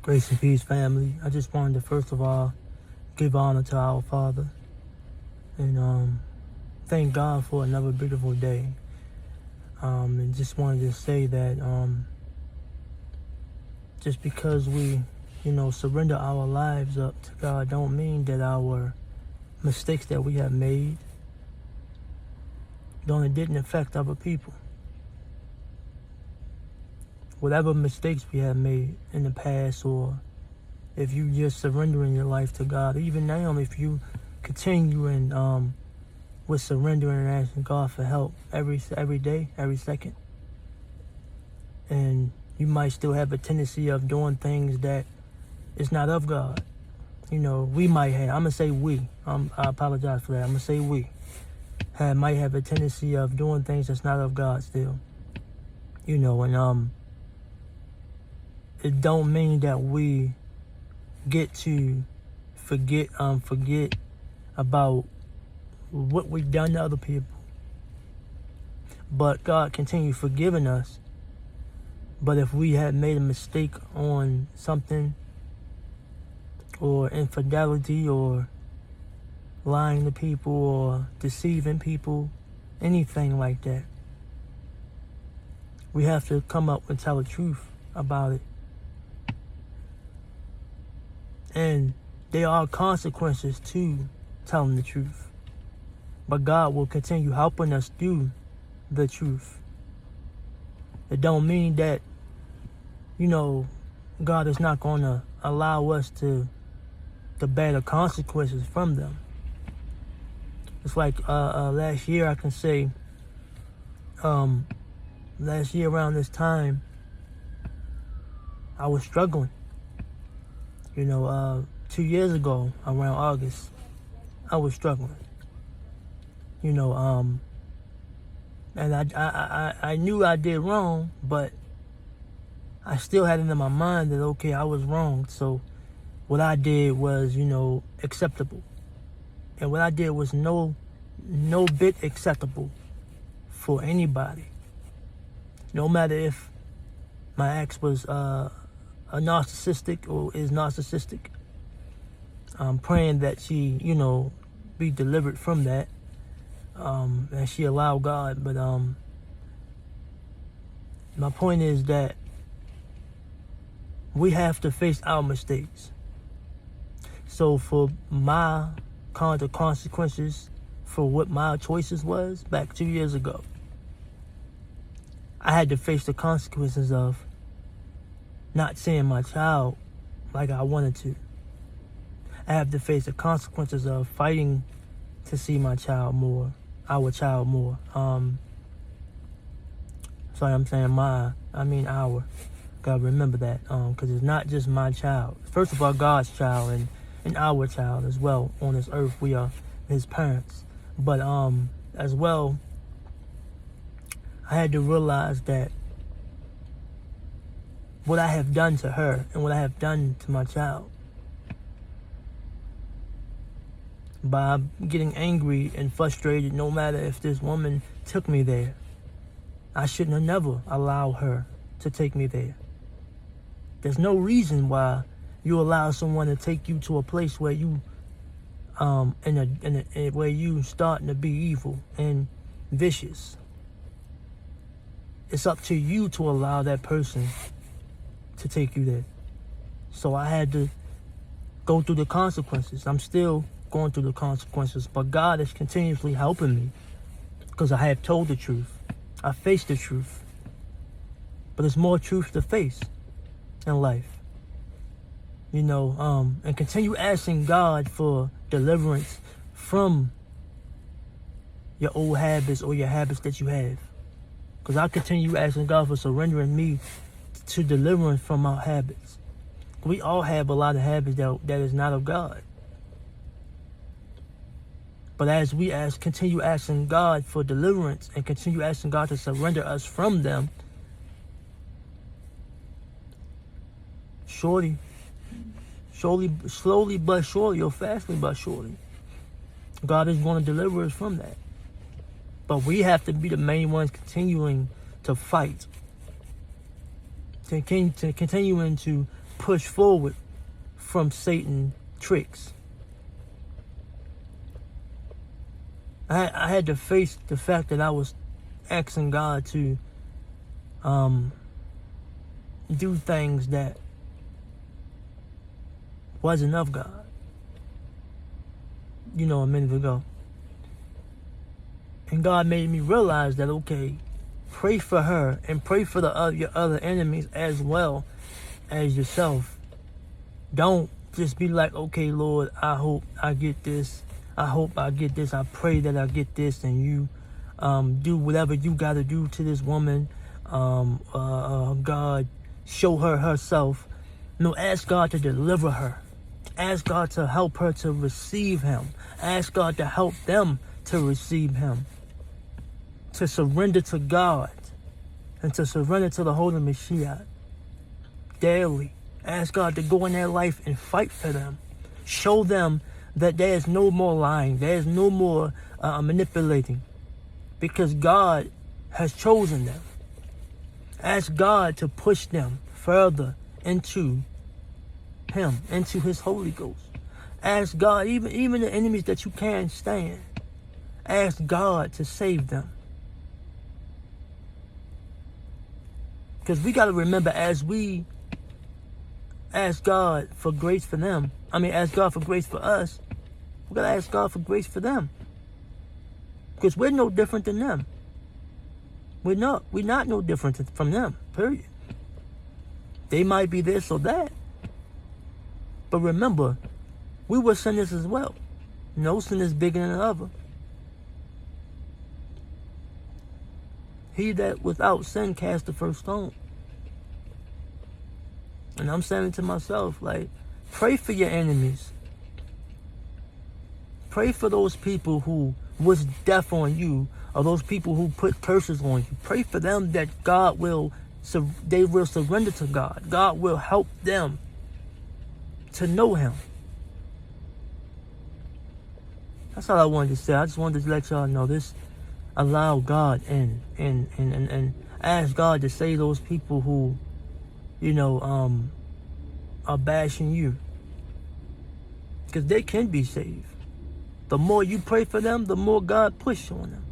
Grace and peace, family. I just wanted to first of all give honor to our Father and thank God for another beautiful day. And just wanted to say that just because we, surrender our lives up to God, don't mean that our mistakes that we have made didn't affect other people. Whatever mistakes we have made in the past, or if you just surrendering your life to God, even now, if you continue and with surrendering and asking God for help every day, every second, and you might still have a tendency of doing things that is not of God. We might have. I'm gonna say we. I apologize for that. I'm gonna say we might have a tendency of doing things that's not of God still. And it don't mean that we get to forget about what we've done to other people. But God continued forgiving us. But if we had made a mistake on something, or infidelity, or lying to people, or deceiving people, anything like that, we have to come up and tell the truth about it. And there are consequences to telling the truth. But God will continue helping us do the truth. It don't mean that, God is not going to allow us to bear the consequences from them. It's like last year, I can say, last year around this time, I was struggling. 2 years ago, around August, I was struggling. And I knew I did wrong, but I still had it in my mind that, okay, I was wrong. So what I did was, acceptable. And what I did was no bit acceptable for anybody. No matter if my ex was a narcissistic or is narcissistic. I'm praying that she, be delivered from that. And she allowed God. But my point is that we have to face our mistakes. So for my kind of consequences for what my choices was back 2 years ago, I had to face the consequences of not seeing my child like I wanted to. I have to face the consequences of fighting to see my child more, our child more. Sorry, I'm saying our. Gotta remember that, because it's not just my child. First of all, God's child and our child as well. On this earth, we are his parents. But as well, I had to realize that what I have done to her and what I have done to my child, by getting angry and frustrated, no matter if this woman took me there, I shouldn't have never allowed her to take me there. There's no reason why you allow someone to take you to a place where you where you starting to be evil and vicious. It's up to you to allow that person to take you there. So I had to go through the consequences. I'm still going through the consequences, but God is continuously helping me because I have told the truth. I faced the truth. But there's more truth to face in life. And continue asking God for deliverance from your old habits or your habits that you have. Because I continue asking God for surrendering me to deliverance from our habits. We all have a lot of habits that is not of God. But as we continue asking God for deliverance and continue asking God to surrender us from them, slowly but surely, or fastly but surely, God is going to deliver us from that. But we have to be the main ones continuing to fight, to continuing to push forward from Satan's tricks. I had to face the fact that I was asking God to do things that wasn't of God, a minute ago. And God made me realize that, okay, pray for her and pray for your other enemies as well as yourself. Don't just be like, okay, Lord, I hope I get this. I hope I get this. I pray that I get this. And you do whatever you got to do to this woman. God, show her herself. No, ask God to deliver her. Ask God to help her to receive him. Ask God to help them to receive him. To surrender to God. And to surrender to the Holy Mashiach. Daily. Ask God to go in their life and fight for them. Show them that there is no more lying. There is no more manipulating. Because God has chosen them. Ask God to push them further into him, into his Holy Ghost. Ask God, even the enemies that you can't stand, ask God to save them. Because we got to remember, as we ask God for grace for them, ask God for grace for us, we got to ask God for grace for them. Because we're no different than them. We're not no different from them, period. They might be this or that. But remember, we were sinners as well. No sin is bigger than another. He that without sin cast the first stone. And I'm saying to myself, like, pray for your enemies. Pray for those people who was deaf on you, or those people who put curses on you. Pray for them that they will surrender to God. God will help them to know him. That's all I wanted to say. I just wanted to let y'all know this. Allow God in and ask God to save those people who, are bashing you. Because they can be saved. The more you pray for them, the more God pushes on them.